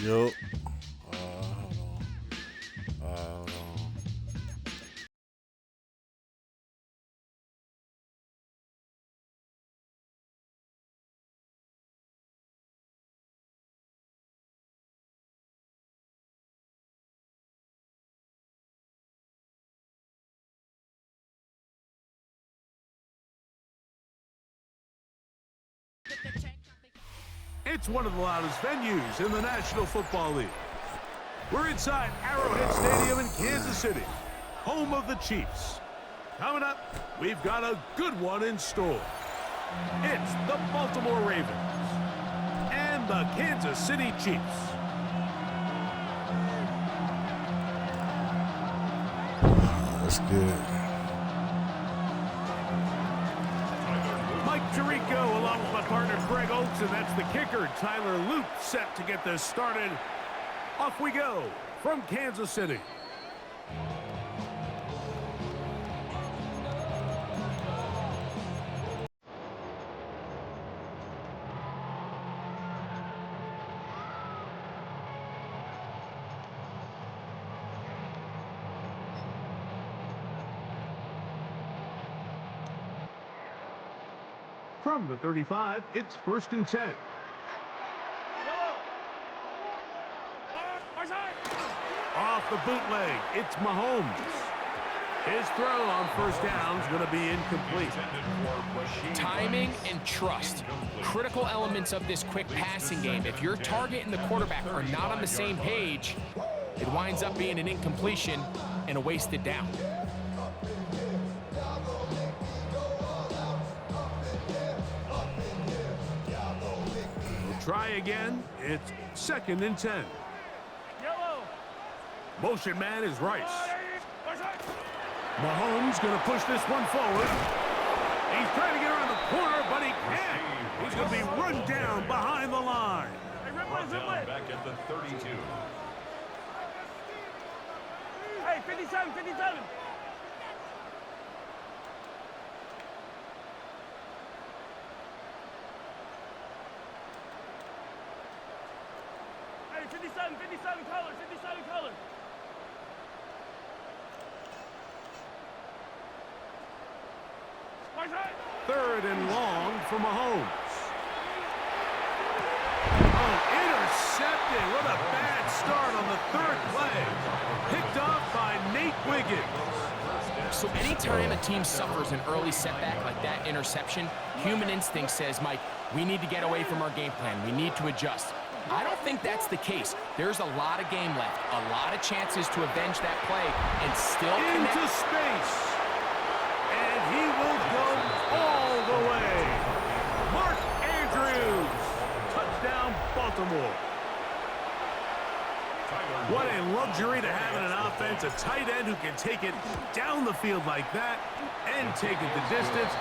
Yup. Hold on. Hold on. It's one of the loudest venues in the National Football League. We're inside Arrowhead Stadium in Kansas City, home of the Chiefs. Coming up, we've got a good one in store. It's the Baltimore Ravens and the Kansas City Chiefs. That's good. Mike Tirico along with my partner Greg Oakes, and that's the kicker Tyler Luke set to get this started. Off we go from Kansas City. From the 35, it's 1st and 10. Off the bootleg, it's Mahomes. His throw on 1st down is going to be incomplete. Timing and trust, critical elements of this quick passing game. If your target and the quarterback are not on the same page, it winds up being an incompletion and a wasted down. Try again. It's 2nd and 10. Motion man is Rice. Mahomes going to push this one forward. He's trying to get around the corner, but he can't. He's going to be run down behind the line. Back at the 32. Hey, 57, 57. Hey, 57 color, 57 color. Third and long for Mahomes. Oh, intercepted. What a bad start on the 3rd play. Picked off by Nate Wiggins. So anytime a team suffers an early setback like that interception, human instinct says, Mike, we need to get away from our game plan. We need to adjust. I don't think that's the case. There's a lot of game left, a lot of chances to avenge that play and still connect. Into space. And he will go all the way. Mark Andrews. Touchdown, Baltimore. What a luxury to have in an offense, a tight end who can take it down the field like that and take it the distance.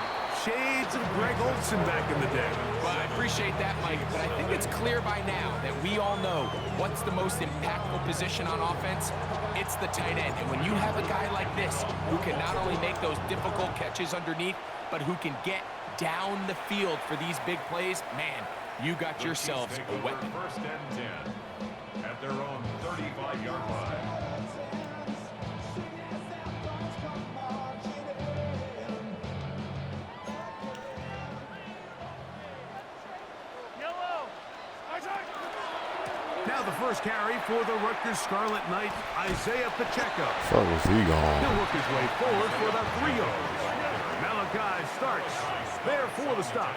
Shades of Greg Olsen back in the day. Well, I appreciate that, Mike, but I think it's clear by now that we all know what's the most impactful position on offense. It's the tight end. And when you have a guy like this who can not only make those difficult catches underneath, but who can get down the field for these big plays, man, you got yourselves a weapon. 1st and 10 at their own 35-yard line. Now the first carry for the Rutgers Scarlet Knight, Isaiah Pacheco. Fuck was he gone? He'll work his way forward for the 3 yards. Malachi starts there for the stop.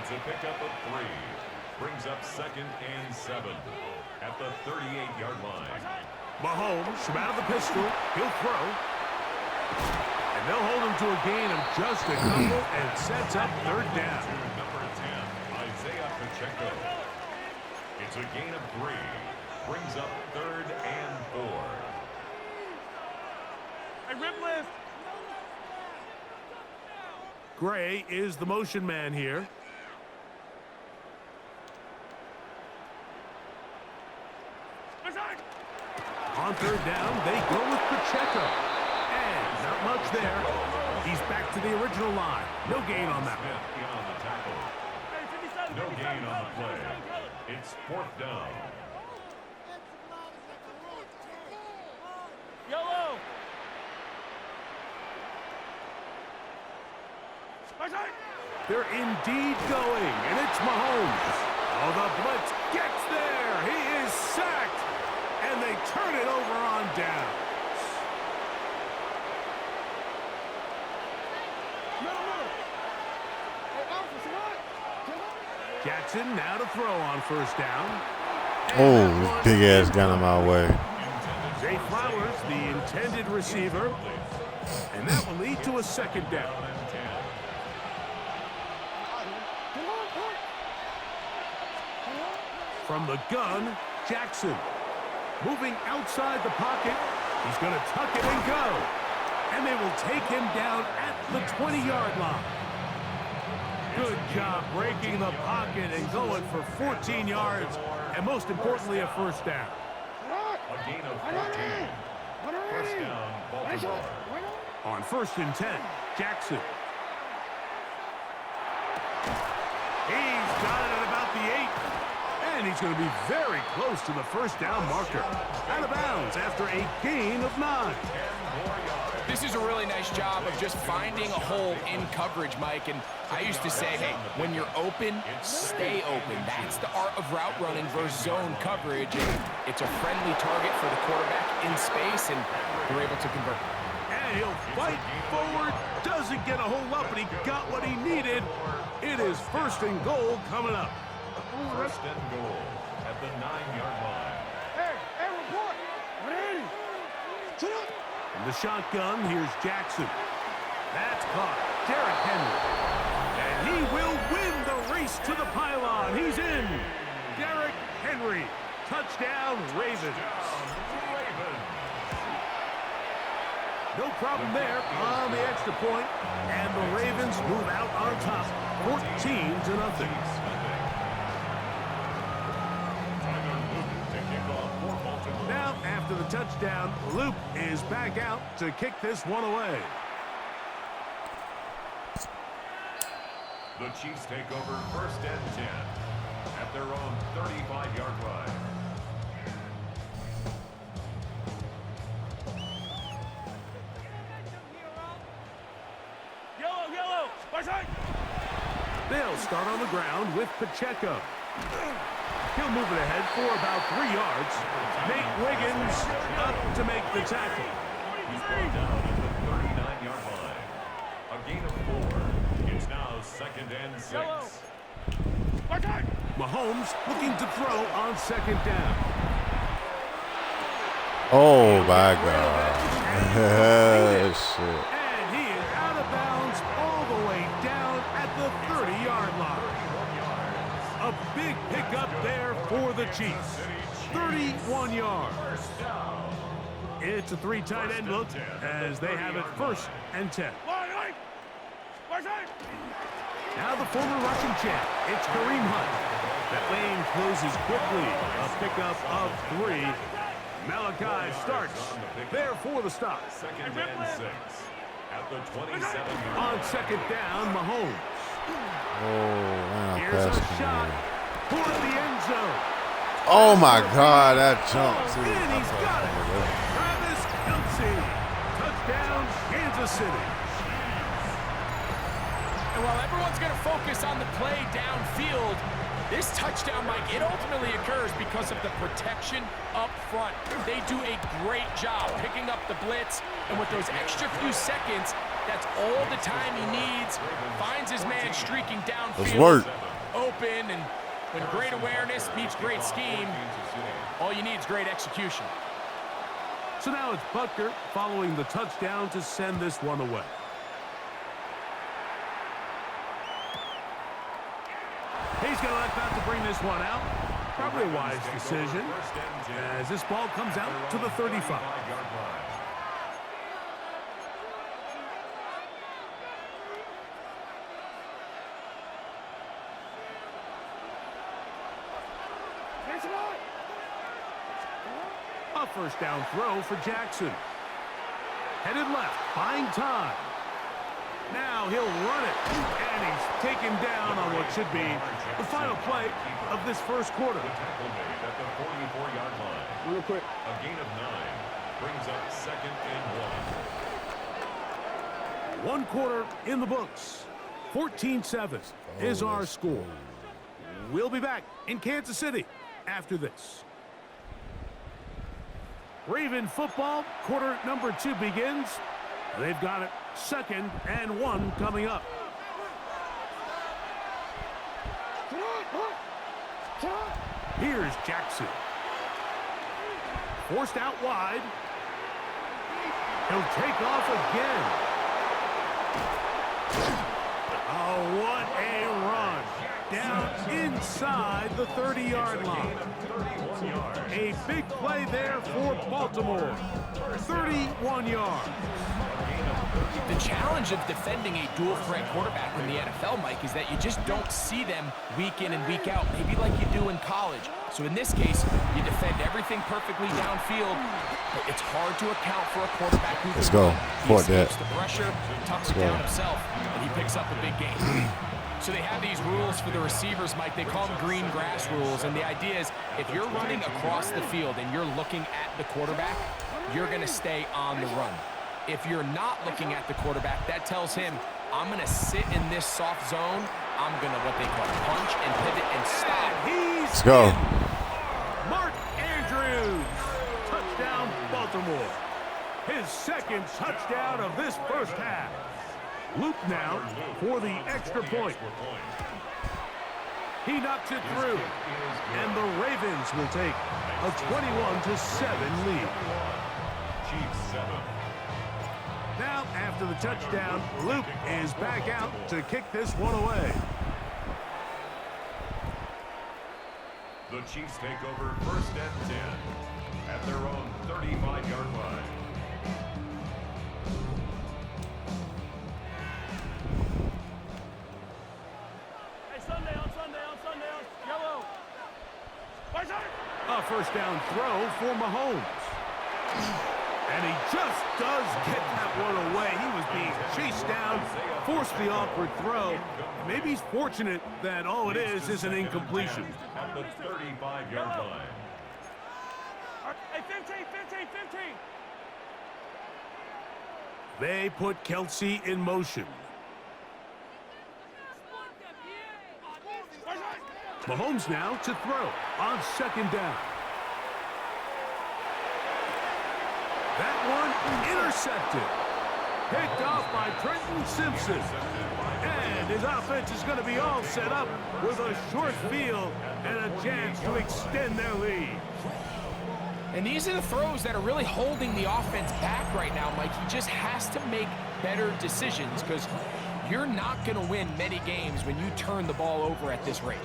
It's a pickup of 3. Brings up 2nd and 7 at the 38-yard line. Mahomes from out of the pistol. He'll throw. And they'll hold him to a gain of just a couple and sets up 3rd down. Number 10, Isaiah Pacheco. It's a gain of 3. Brings up 3rd and 4. Hey, rip lift. Gray is the motion man here. On 3rd down, they go with Pacheco. And not much there. He's back to the original line. No gain on that one. Smith on the tackle. No gain on the play. It's 4th down. Yellow. They're indeed going, and it's Mahomes. Oh, the blitz gets there. He is sacked, and they turn it over on down. Jackson now to throw on 1st down. Oh, big ass got in my way. Zay Flowers, the intended receiver, and that will lead to a 2nd down. From the gun, Jackson. Moving outside the pocket. He's going to tuck it and go. And they will take him down at the 20-yard line. Good job breaking the pocket and going for 14 yards. And most importantly, a 1st down. A gain of 14. 1st down, Baltimore. On 1st and 10, Jackson. He's got it at about the 8. And he's going to be very close to the 1st down marker. Out of bounds after a gain of 9. This is a really nice job of just finding a hole in coverage, Mike. And I used to say, hey, when you're open, stay open. That's the art of route running versus zone coverage. And it's a friendly target for the quarterback in space, and they're able to convert. And he'll fight forward. Doesn't get a whole lot, but he got what he needed. It is 1st and goal coming up. 1st and goal at the 9-yard line. Hey, report. 180. Sit up. In the shotgun, here's Jackson. That's caught. Derrick Henry. And he will win the race to the pylon. He's in. Derrick Henry. Touchdown, Ravens. No problem there on the extra point. And the Ravens move out on top. 14-0. Now, after the touchdown, Luke is back out to kick this one away. The Chiefs take over 1st and 10 at their own 35-yard line. Yellow. They'll start on the ground with Pacheco. He'll move it ahead for about 3 yards. Nate Wiggins up to make the tackle. He's brought down at the 39-yard line. A gain of 4. It's now 2nd and 6. Mahomes looking to throw on 2nd down. Oh, my God. Shit. And he is out of bounds all the way down at the 30-yard line. A big pickup there for the Chiefs. 31 yards. It's a 3 tight end look as they have it 1st and 10. Now the former Russian champ, it's Kareem Hunt. That lane closes quickly. A pickup of 3. Malachi starts there for the stop. 2nd and 6 at the 27-yard line. On 2nd down, Mahomes. Oh, Here's a shot for the end zone. Oh, my God. That jump, too. And he's got it. Travis Kelce. Touchdown, Kansas City. And while everyone's going to focus on the play downfield, this touchdown, Mike, it ultimately occurs because of the protection up front. They do a great job picking up the blitz, and with those extra few seconds, that's all the time he needs. Finds his man streaking downfield. Let's work. Open, and when great awareness meets great scheme, all you need is great execution. So now it's Butker following the touchdown to send this one away. He's going to elect not to bring this one out. Probably a wise decision as this ball comes out to the 35. A 1st down throw for Jackson. Headed left, buying time. Now he'll run it. And he's taken down on what should be the final play of this first quarter. Tackle made at the 44-yard line. Real quick. A gain of 9 brings up 2nd and 1. One quarter in the books. 14-7 is our score. We'll be back in Kansas City after this. Raven football, quarter number 2 begins. They've got it 2nd and 1 coming up. Here's Jackson. Forced out wide. He'll take off again. Oh, what a run. Down inside the 30-yard line. A big play there for Baltimore. 31 yards. The challenge of defending a dual-threat quarterback in the NFL, Mike, is that you just don't see them week in and week out, maybe like you do in college. So in this case, you defend everything perfectly downfield, but it's hard to account for a quarterback who Let's go. He escapes the pressure, tucks it down himself, and he picks up a big gain. So they have these rules for the receivers, Mike. They call them green grass rules, and the idea is if you're running across the field and you're looking at the quarterback, you're going to stay on the run. If you're not looking at the quarterback, that tells him, I'm going to sit in this soft zone. I'm going to what they call punch and pivot and stop. Let's go. Mark Andrews. Touchdown, Baltimore. His 2nd touchdown of this first half. Luke now for the extra point. He knocks it through. And the Ravens will take a 21-7 lead. Chiefs 7. Now, after the touchdown, Luke is back out to kick this one away. The Chiefs take over 1st and 10 at their own 35-yard line. Hey, Sunday, yellow. A first down throw for Mahomes. And he just does get that one away. He was being chased down, forced the awkward throw. Maybe he's fortunate that all it is an incompletion. At the 35-yard line. Hey, 15. They put Kelsey in motion. Mahomes now to throw on 2nd down. That one intercepted. Picked off by Trenton Simpson. And his offense is going to be all set up with a short field and a chance to extend their lead. And these are the throws that are really holding the offense back right now, Mike. He just has to make better decisions because you're not going to win many games when you turn the ball over at this rate.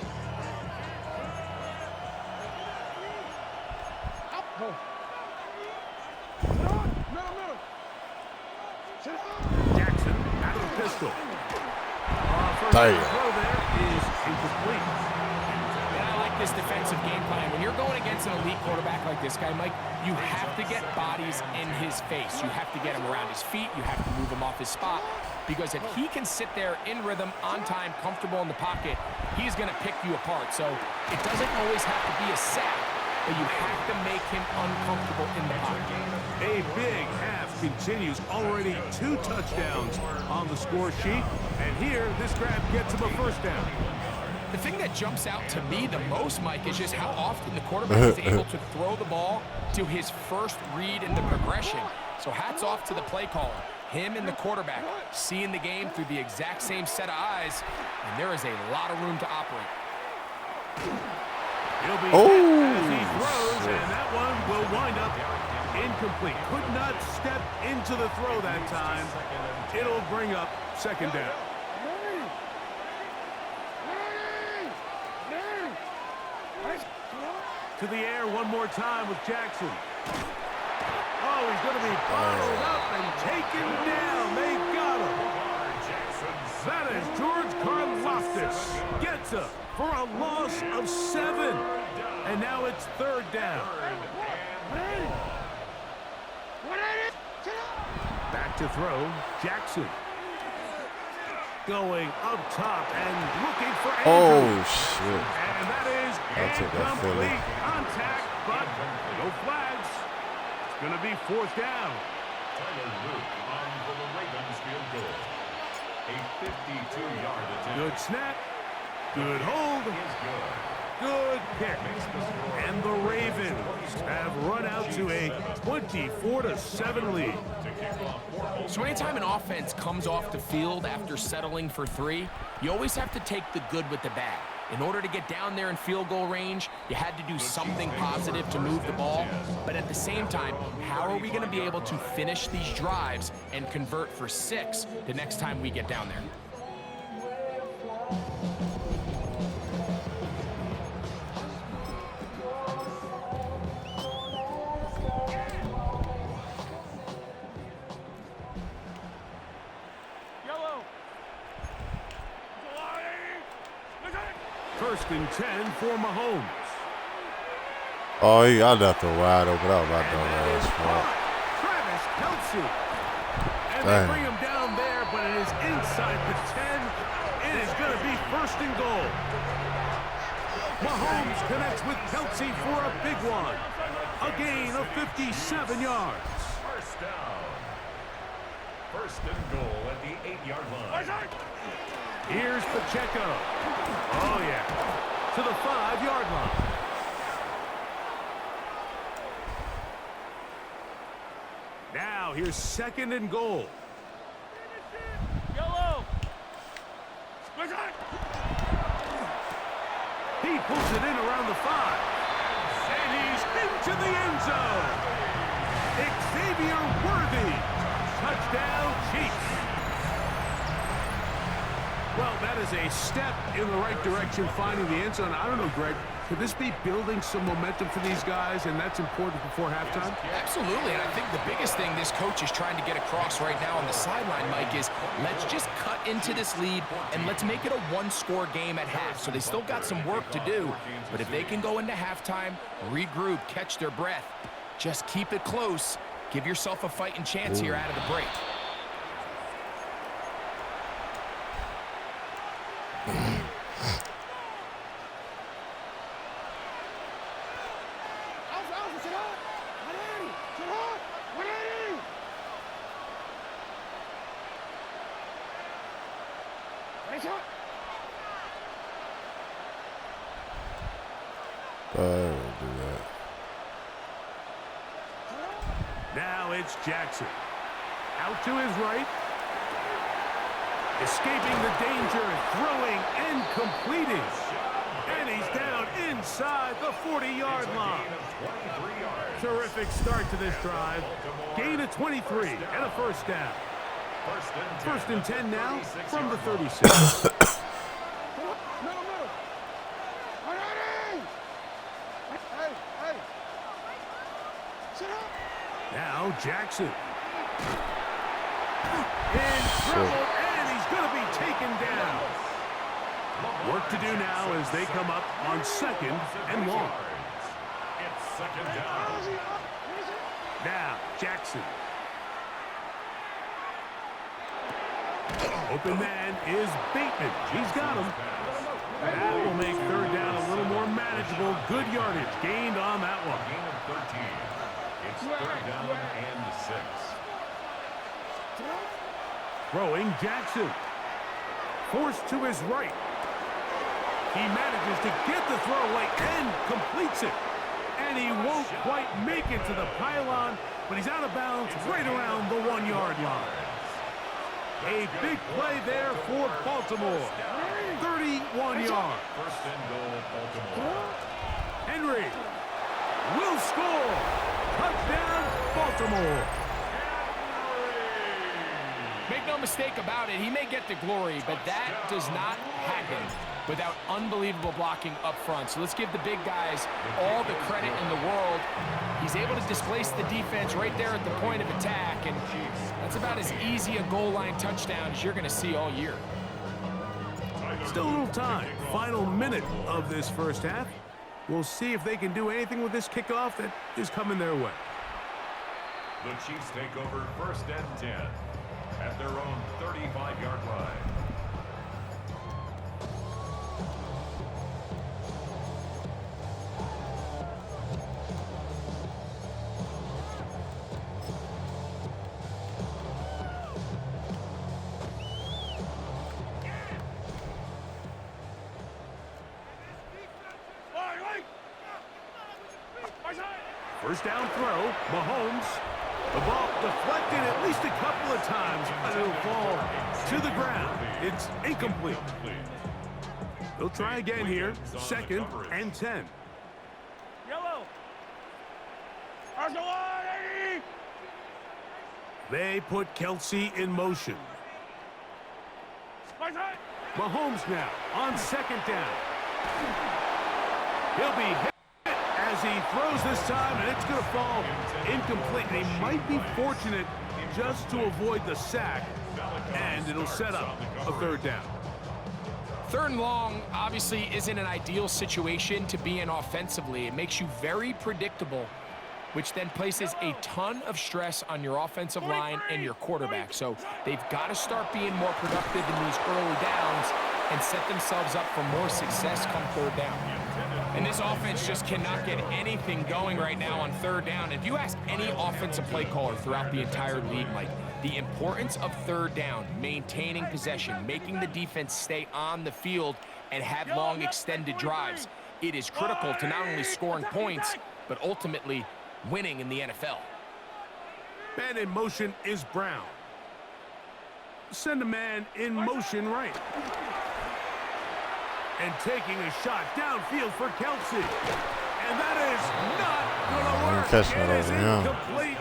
Jackson out of the pistol. First throw there is incomplete. And I like this defensive game plan. When you're going against an elite quarterback like this guy, Mike, you have to get bodies in his face. You have to get him around his feet. You have to move him off his spot. Because if he can sit there in rhythm, on time, comfortable in the pocket, he's going to pick you apart. So it doesn't always have to be a sack, but you have to make him uncomfortable in the pocket. A big half continues. Already 2 touchdowns on the score sheet. And here, this grab gets him a first down. The thing that jumps out to me the most, Mike, is just how often the quarterback is able to throw the ball to his first read in the progression. So hats off to the play caller. Him and the quarterback seeing the game through the exact same set of eyes, and there is a lot of room to operate. He'll be hit as he throws, and that one will wind up incomplete. Could not step into the throw that time. It'll bring up 2nd down. To the air one more time with Jackson. Oh, he's going to be bottled up and taken down. They got him. That is George Karlaftis. Gets up for a loss of 7. And now it's 3rd down. Back to throw, Jackson. going up top and looking for Oh, Andrews. shit. And that is I'll take that Philly. incomplete contact, but no flags. It's going to be 4th down. Tyler Luke on for the Ravens field goal. A 52-yard attempt. Good snap. Good hold. Is good. Good pick. And the Ravens have run out to a 24-7 lead. So anytime an offense comes off the field after settling for 3, you always have to take the good with the bad. In order to get down there in field goal range, you had to do something positive to move the ball. But at the same time, how are we going to be able to finish these drives and convert for 6 the next time we get down there? Yellow. 1st and 10 for Mahomes. Oh, he got left a wide open. That was my dumb That is ass fault. Travis Kelce. And Dang. they bring him down there, but it is inside the 10. It is going to be 1st and goal. Mahomes connects with Kelce for a big one. A gain of 57 yards. First down. 1st and goal at the 8-yard line. Here's Pacheco. Oh, yeah. To the 5-yard line. Now, here's 2nd and goal. Yellow. He pulls it in around the 5. And he's into the end zone. Xavier Worthy. Touchdown, Chiefs. Well, that is a step in the right direction, finding the end zone. I don't know, Greg. Could this be building some momentum for these guys, and that's important before halftime? Absolutely, and I think the biggest thing this coach is trying to get across right now on the sideline, Mike, is let's just cut into this lead and let's make it a 1-score game at half. So they still got some work to do, but if they can go into halftime, regroup, catch their breath, just keep it close, give yourself a fighting chance here out of the break. Don't do that. Now it's Jackson. Out to his right. Escaping the danger, throwing and completing. And he's down inside the 40-yard line. Terrific start to this drive. Gain of 23 and a 1st down. 1st and 10 now from the 36. Now Jackson. In trouble, and he's going to be taken down. Work to do now as they come up on 2nd and long. It's 2nd down. Now Jackson. Open man is Bateman. He's got him. That will make 3rd down a little more manageable. Good yardage gained on that one. Gain of 13. It's 3rd down and 6. Throwing Jackson. Forced to his right. He manages to get the throw away and completes it. And he won't quite make it to the pylon, but he's out of bounds right around the 1-yard line. A big play there for Baltimore. 31 yards. 1st and goal, Baltimore. Henry will score. Touchdown, Baltimore. Make no mistake about it, he may get the glory, but that does not happen without unbelievable blocking up front. So let's give the big guys all the credit in the world. He's able to displace the defense right there at the point of attack, and that's about as easy a goal line touchdown as you're going to see all year. Still a little time. Final minute of this 1st half. We'll see if they can do anything with this kickoff that is coming their way. The Chiefs take over 1st and 10 at their own 35-yard line. First down throw, Mahomes. The ball deflected at least a couple of times, but it'll fall to the ground. It's incomplete. They'll try again here. 2nd and 10. Yellow. They put Kelsey in motion. Mahomes now on 2nd down. He'll be hit as he throws this time, and it's going to fall incomplete. They might be fortunate just to avoid the sack, and it'll set up a 3rd down. 3rd and long obviously isn't an ideal situation to be in offensively. It makes you very predictable, which then places a ton of stress on your offensive line and your quarterback. So they've got to start being more productive in these early downs and set themselves up for more success come 3rd down. And this offense just cannot get anything going right now on 3rd down. If you ask any offensive play caller throughout the entire league, Mike, the importance of 3rd down, maintaining possession, making the defense stay on the field and have long extended drives, it is critical to not only scoring points, but ultimately winning in the NFL. Man in motion is Brown. Send a man in motion right. And taking a shot downfield for Kelsey. And that is not going to work. It is incomplete.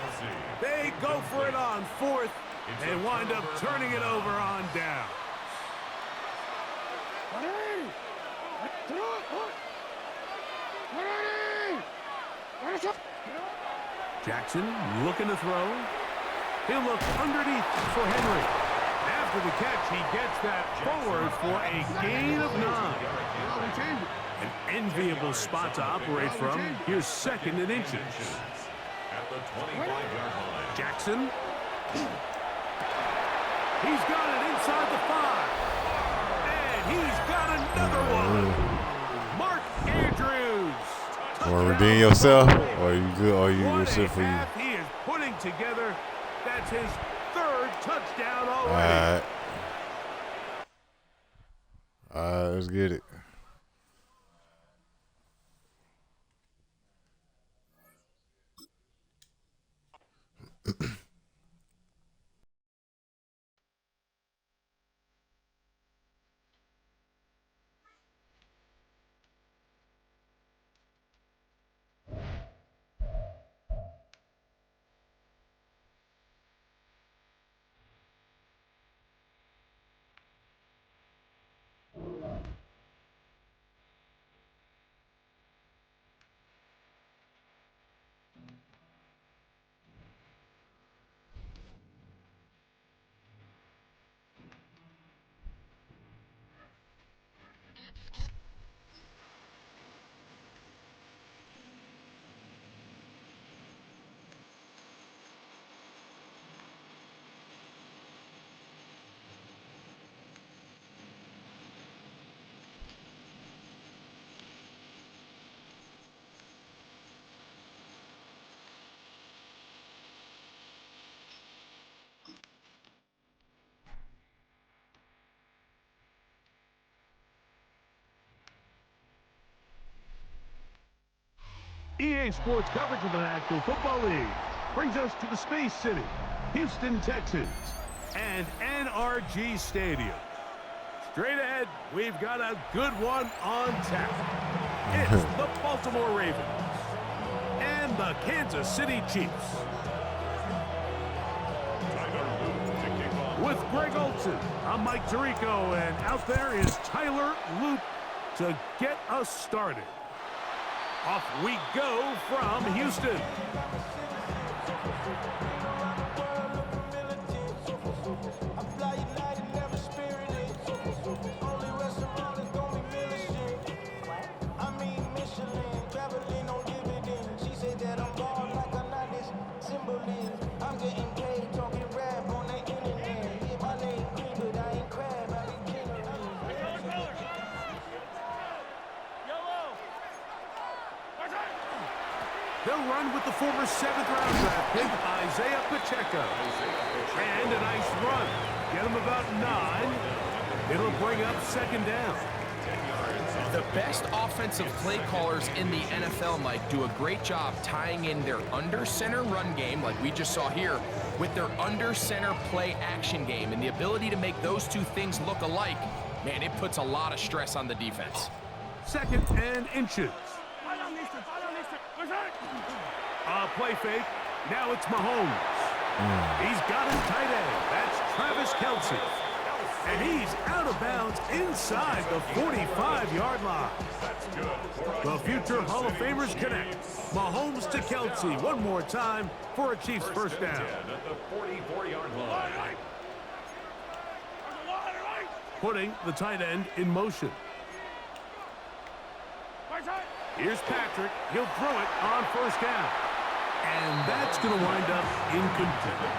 They go for it on 4th and wind up turning it over on down. Jackson looking to throw. He'll look underneath for Henry. After the catch, he gets that forward for a gain of 9. An enviable spot to operate from. Here's 2nd and inches. At the 25-yard line. Jackson. He's got it inside the 5. And he's got another one. Mark Andrews. Want to redeem yourself? Or are you good? Or you sit for you? He is putting together. That's his 3rd touchdown already. All right, let's get it. EA Sports coverage of the National Football League brings us to the Space City, Houston, Texas, and NRG Stadium. Straight ahead, we've got a good one on tap. It's the Baltimore Ravens and the Kansas City Chiefs. With Greg Olson, I'm Mike Tirico, and out there is Tyler Loop to get us started. Off we go from Houston. They'll run with the former 7th-round draft pick, Isaiah Pacheco. And a nice run. Get him about 9. It'll bring up 2nd down. The best offensive play callers in the NFL, Mike, do a great job tying in their under-center run game, like we just saw here, with their under-center play action game. And the ability to make those two things look alike, man, it puts a lot of stress on the defense. 2nd and inches. Play fake. Now it's Mahomes. He's got his tight end. That's Travis Kelce. And he's out of bounds inside the 45-yard line. The future Hall of Famers connect. Mahomes to Kelce one more time for a Chiefs first down. At the 44-yard line. Putting the tight end in motion. Here's Patrick. He'll throw it on first down. And that's going to wind up incomplete.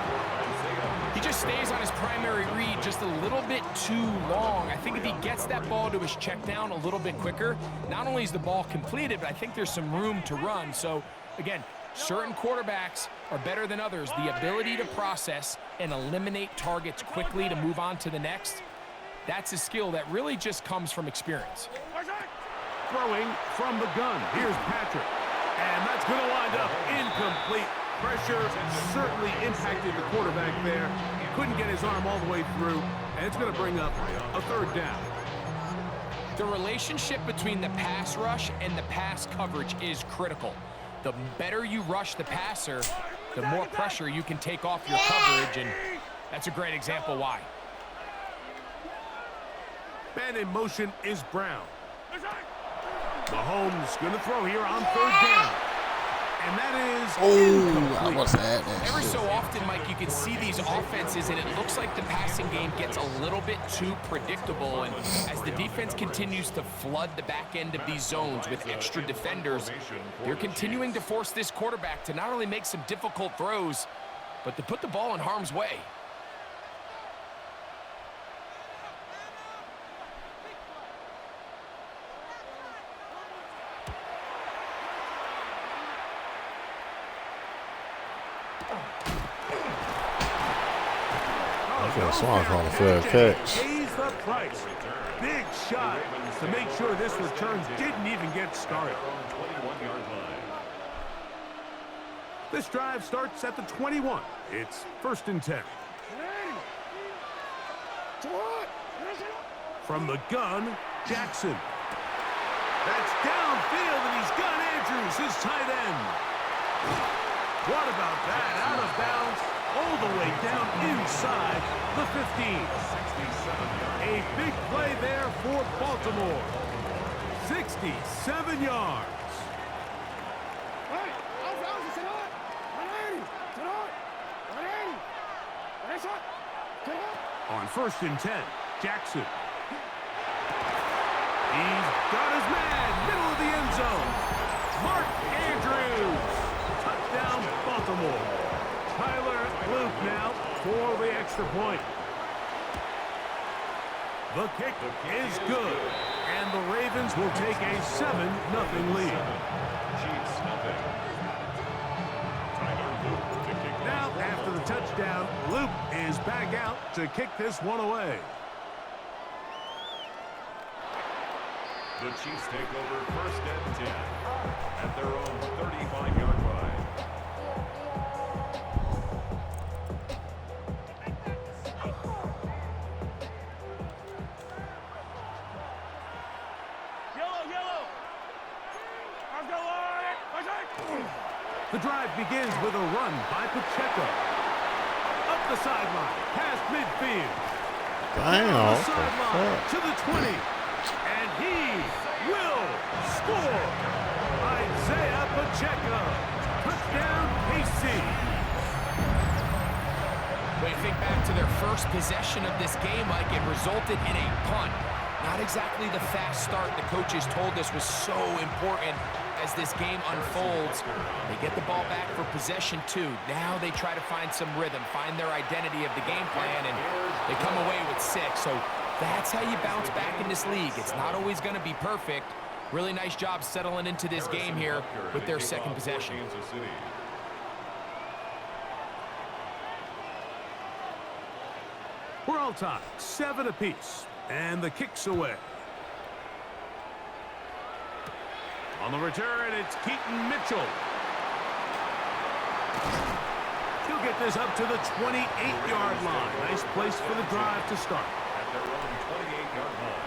He just stays on his primary read just a little bit too long. I think if he gets that ball to his check down a little bit quicker, not only is the ball completed, but I think there's some room to run. So, again, certain quarterbacks are better than others. The ability to process and eliminate targets quickly to move on to the next, that's a skill that really just comes from experience. Throwing from the gun. Here's Patrick. And that's going to wind up incomplete. Pressure certainly impacted the quarterback there. Couldn't get his arm all the way through. And it's going to bring up a third down. The relationship between the pass rush and the pass coverage is critical. The better you rush the passer, the more pressure you can take off your coverage. And that's a great example why. Man in motion is Brown. Mahomes going to throw here on third down. And that is incomplete. I was at that. Every so often, Mike, you can see these offenses, and it looks like the passing game gets a little bit too predictable. And as the defense continues to flood the back end of these zones with extra defenders, they're continuing to force this quarterback to not only make some difficult throws, but to put the ball in harm's way. Swan's on the fair catch. Pays the price. Big shot to make sure this return didn't even get started. This drive starts at the 21. It's 1st and 10. From the gun, Jackson. That's downfield, and he's got Andrews, his tight end. What about that? Out of bounds, all the way down inside the 15. A big play there for Baltimore. 67 yards. On 1st and 10, Jackson. He's got his man, middle of the end zone. Mark Andrews. Touchdown, Baltimore. Tyler Luke now for the extra point. The kick is good, and the Ravens will take a 7-0 lead. Now, after the touchdown, Luke is back out to kick this one away. The Chiefs take over 1st and 10 at their own 35-yard line. The drive begins with a run by Pacheco. Up the sideline, past midfield. Damn. The sideline to the 20. And he will score. Isaiah Pacheco. Touchdown, KC. When you think back to their first possession of this game, Mike, it resulted in a punt. Not exactly the fast start the coaches told us was so important as this game unfolds. They get the ball back for possession 2. Now they try to find some rhythm, find their identity of the game plan, and they come away with 6. So that's how you bounce back in this league. It's not always going to be perfect. Really nice job settling into this game here with their second possession. We're all tied, 7 apiece, and the kick's away. On the return, it's Keaton Mitchell. He'll get this up to the 28-yard line. Nice place for the drive to start. At their own 28-yard line.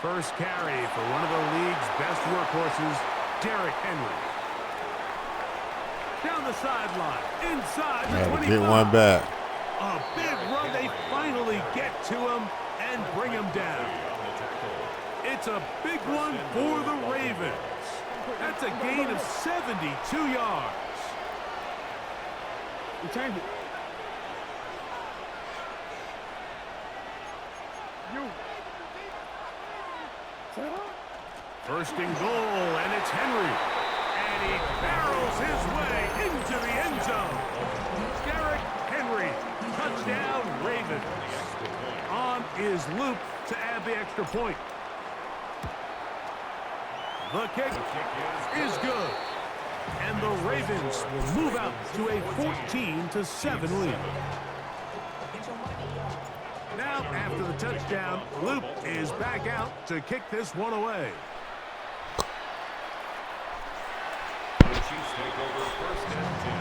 First carry for one of the league's best workhorses, Derrick Henry. Down the sideline, inside the 25. Get one back. A big run. They finally get to him and bring him down. It's a big one for the Ravens. That's a gain of 72 yards. Returned it. First and goal, and it's Henry. And he barrels his way into the end zone. Derrick Henry, touchdown Ravens. On is Luke to add the extra point. The kick is good. And the Ravens will move out to a 14-7 lead. Now, after the touchdown, Luke is back out to kick this one away. The Chiefs take over first and 10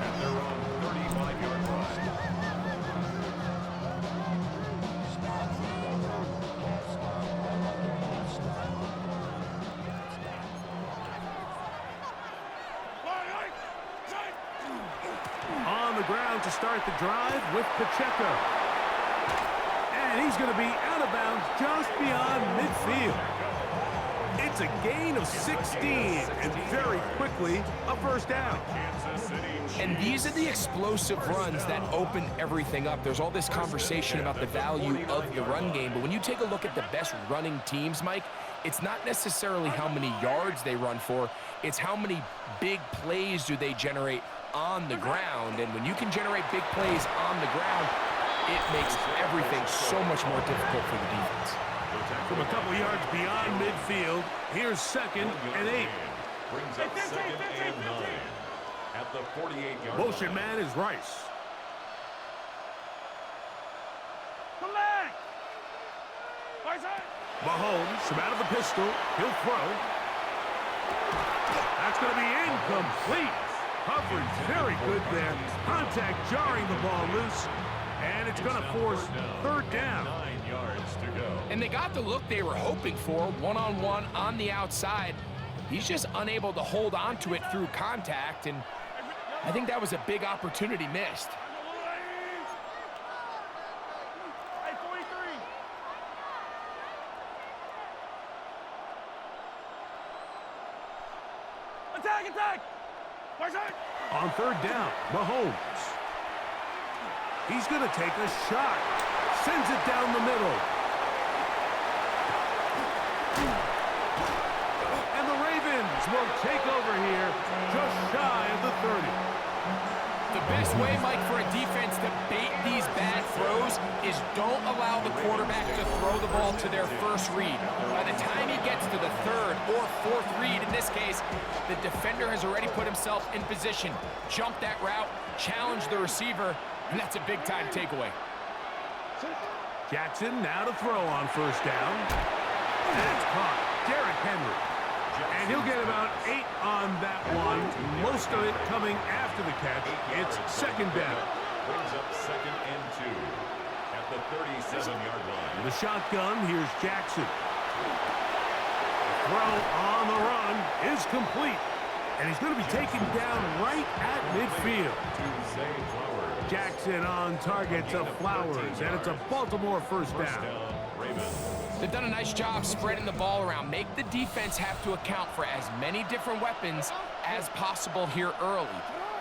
at their own 35-yard line. On the ground to start the drive with Pacheco. And he's going to be out of bounds just beyond midfield. It's a gain of 16, and very quickly, a first down. And these are the explosive runs that open everything up. There's all this conversation about the value of the run game, but when you take a look at the best running teams, Mike, it's not necessarily how many yards they run for, it's how many big plays do they generate on the ground. And when you can generate big plays on the ground, it makes everything so much more difficult for the defense. From a couple yards beyond midfield, here's 2nd and 8. Brings up 2nd and 9 at the 48-yard line. Motion man is Rice. Come back. Mahomes from out of the pistol. He'll throw. That's going to be incomplete. Coverage very good there. Contact jarring the ball loose. And it's going to force third down. 9 yards to go. And they got the look they were hoping for, one-on-one on the outside. He's just unable to hold on to it through contact, and I think that was a big opportunity missed. Hey, 43. Attack, attack. On third down, Mahomes. He's going to take a shot. Sends it down the middle. And the Ravens will take over here just shy of the 30. The best way, Mike, for a defense to bait these bad throws is don't allow the quarterback to throw the ball to their first read. By the time he gets to the third or fourth read, in this case, the defender has already put himself in position, jump that route, challenge the receiver, and that's a big-time takeaway. Jackson now to throw on first down. That's caught. Derrick Henry. And he'll get about 8 on that one. Most of it coming after the catch. It's second down. Brings up 2nd and 2 at the 37-yard line. With a shotgun, here's Jackson. The throw on the run is complete. And he's going to be taken down right at midfield. Jackson on target to Flowers, and it's a Baltimore first down. They've done a nice job spreading the ball around. Make the defense have to account for as many different weapons as possible here early.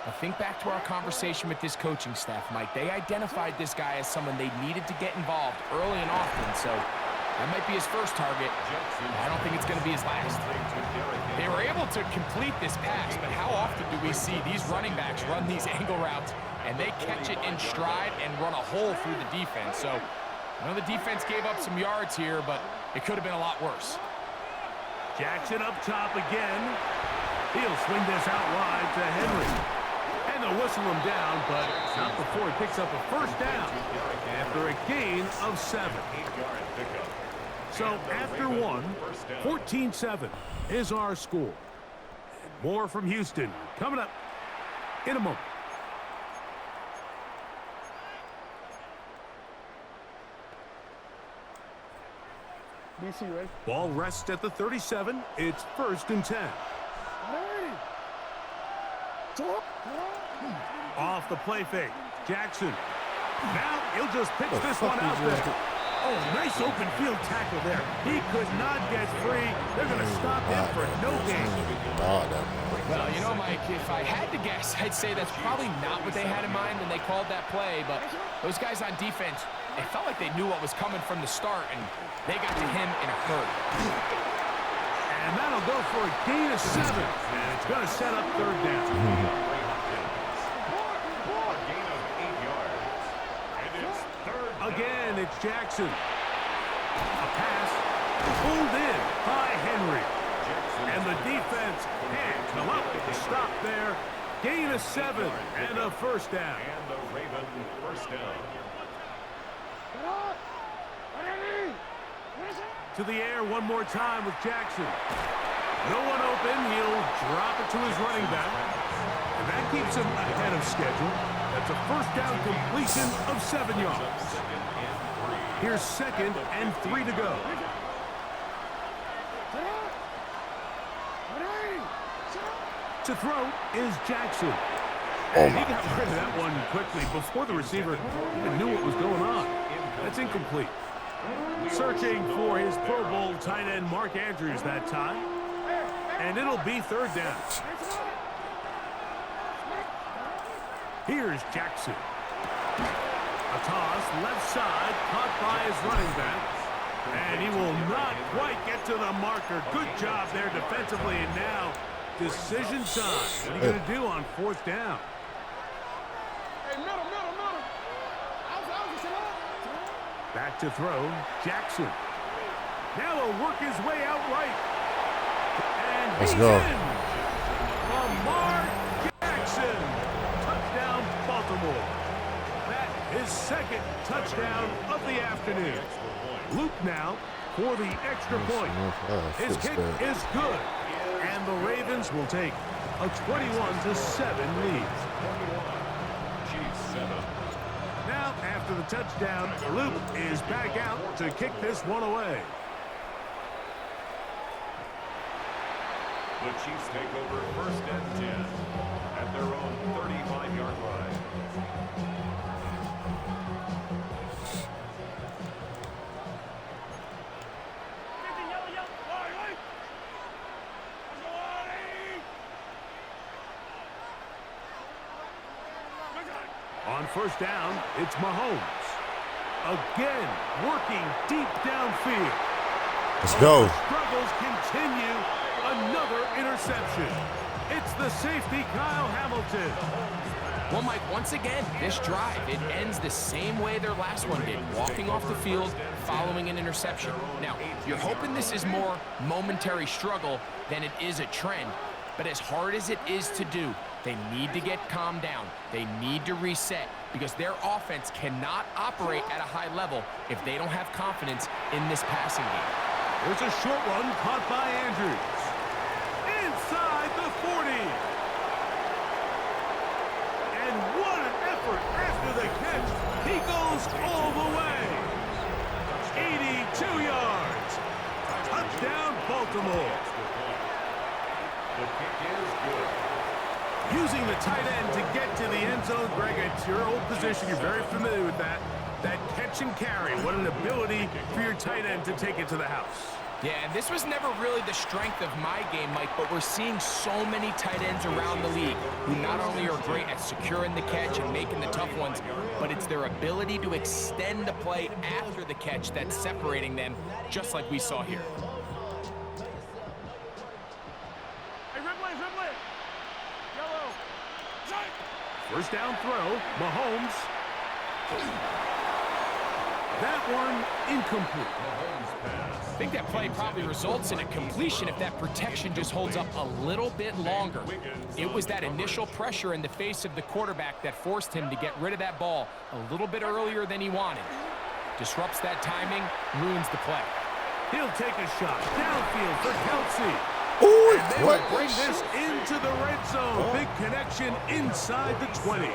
Now think back to our conversation with this coaching staff, Mike. They identified this guy as someone they needed to get involved early and often, so that might be his first target. I don't think it's going to be his last. They were able to complete this pass, but how often do we see these running backs run these angle routes and they catch it in stride and run a hole through the defense? So I know the defense gave up some yards here, but it could have been a lot worse. Jackson up top again. He'll swing this out wide to Henry. And And they'll whistle him down, but not before he picks up a first down after a gain of 7. So after one, 14-7 is our score. And more from Houston coming up in a moment. Ball rests at the 37. It's 1st and 10. Off the play fake. Jackson. Now he'll just pitch this one out there. Oh, nice open field tackle there. He could not get free. They're going to stop him for no gain. Well, you know, Mike, if I had to guess, I'd say that's probably not what they had in mind when they called that play. But those guys on defense, it felt like they knew what was coming from the start, and they got to him in a hurry. And that'll go for a gain of 7. And it's going to set up 3rd down. Again, it's Jackson. A pass pulled in by Henry. And the defense can't come up with a stop there. Gain of 7 and a 1st down. And the Raven 1st down. To the air one more time with Jackson. No one open. He'll drop it to his running back. And that keeps him ahead of schedule. That's a 1st down completion of 7 yards. Here's 2nd and 3 to go. To throw is Jackson. And he got rid of that one quickly before the receiver even knew what was going on. That's incomplete. Searching for his Pro Bowl tight end Mark Andrews that time. And it'll be 3rd down. Here's Jackson. A toss, left side, caught by his running back. And he will not quite get to the marker. Good job there defensively. And now, decision time. What are you going to do on 4th down? Back to throw, Jackson. Now he'll work his way out right. And Let's he's go. in. Lamar Jackson. Touchdown, Baltimore. That is 2nd touchdown of the afternoon. Luke now for the extra point. His kick is good. And the Ravens will take a 21-7 lead. Now, after the touchdown, Luke is back out to kick this one away. The Chiefs take over 1st and 10 at their own 35-yard line. On 1st down, it's Mahomes. Again, working deep downfield. Let's go. The struggles continue. Another interception. It's the safety, Kyle Hamilton. Well, Mike, once again, this drive, it ends the same way their last one did, walking off the field, following an interception. Now, you're hoping this is more momentary struggle than it is a trend, but as hard as it is to do, they need to get calmed down. They need to reset because their offense cannot operate at a high level if they don't have confidence in this passing game. There's a short one caught by Andrews. Inside the 40. And what an effort after the catch. He goes all the way. 82 yards. Touchdown, Baltimore. The kick is good. Using the tight end to get to the end zone, Greg, it's your old position. You're very familiar with that. That catch and carry. What an ability for your tight end to take it to the house. Yeah, and this was never really the strength of my game, Mike, but we're seeing so many tight ends around the league who not only are great at securing the catch and making the tough ones, but it's their ability to extend the play after the catch that's separating them, just like we saw here. Hey, Ripley! Yellow! First down throw, Mahomes. That one incomplete. I think that play probably results in a completion if that protection just holds up a little bit longer. It was that initial pressure in the face of the quarterback that forced him to get rid of that ball a little bit earlier than he wanted. Disrupts that timing, ruins the play. He'll take a shot downfield for Kelsey. Ooh, And they what? will bring this into the red zone. Big connection inside the 20.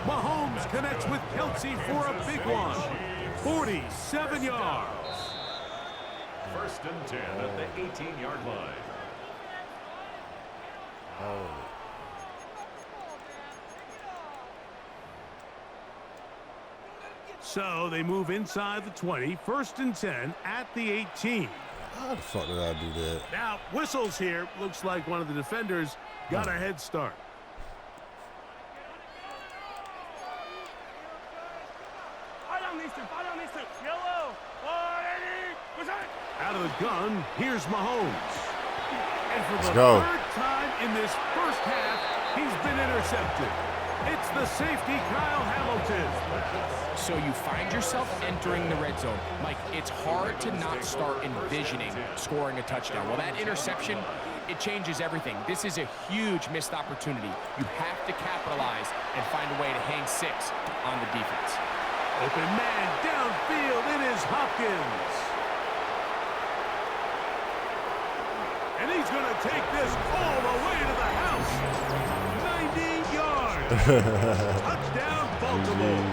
Mahomes connects with Kelsey for a big one. 47 yards. First and 10 at the 18-yard line. So they move inside the 20. First and 10 at the 18. How the fuck did I do that? Now, whistles here. Looks like one of the defenders got a head start. Yellow. Out of the gun, here's Mahomes. And for the go. third time in this first half, he's been intercepted. It's the safety, Kyle Hamilton. So you find yourself entering the red zone. Mike, it's hard to not start envisioning scoring a touchdown. Well, that interception, it changes everything. This is a huge missed opportunity. You have to capitalize and find a way to hang 6 on the defense. Open man downfield. It is Hopkins. And he's going to take this all the way to the house. 90 yards. Touchdown, Baltimore.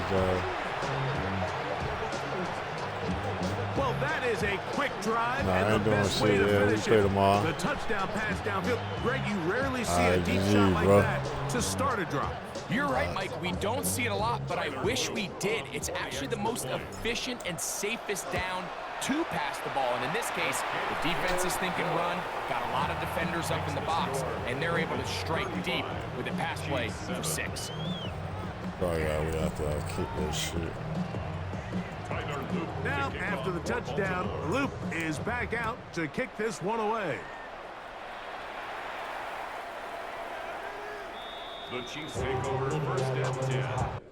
Well, that is a quick drive and the best way to finish it. The touchdown pass downfield. Greg, you rarely see a deep shot like that to start a drive. You're right, Mike. We don't see it a lot, but I wish we did. It's actually the most efficient and safest down to pass the ball. And in this case, the defense is thinking run, got a lot of defenders up in the box, and they're able to strike deep with a pass play for 6. Oh, yeah, we have to kick that shit. Now, after the touchdown, Loop is back out to kick this one away. The Chiefs take over first and 10.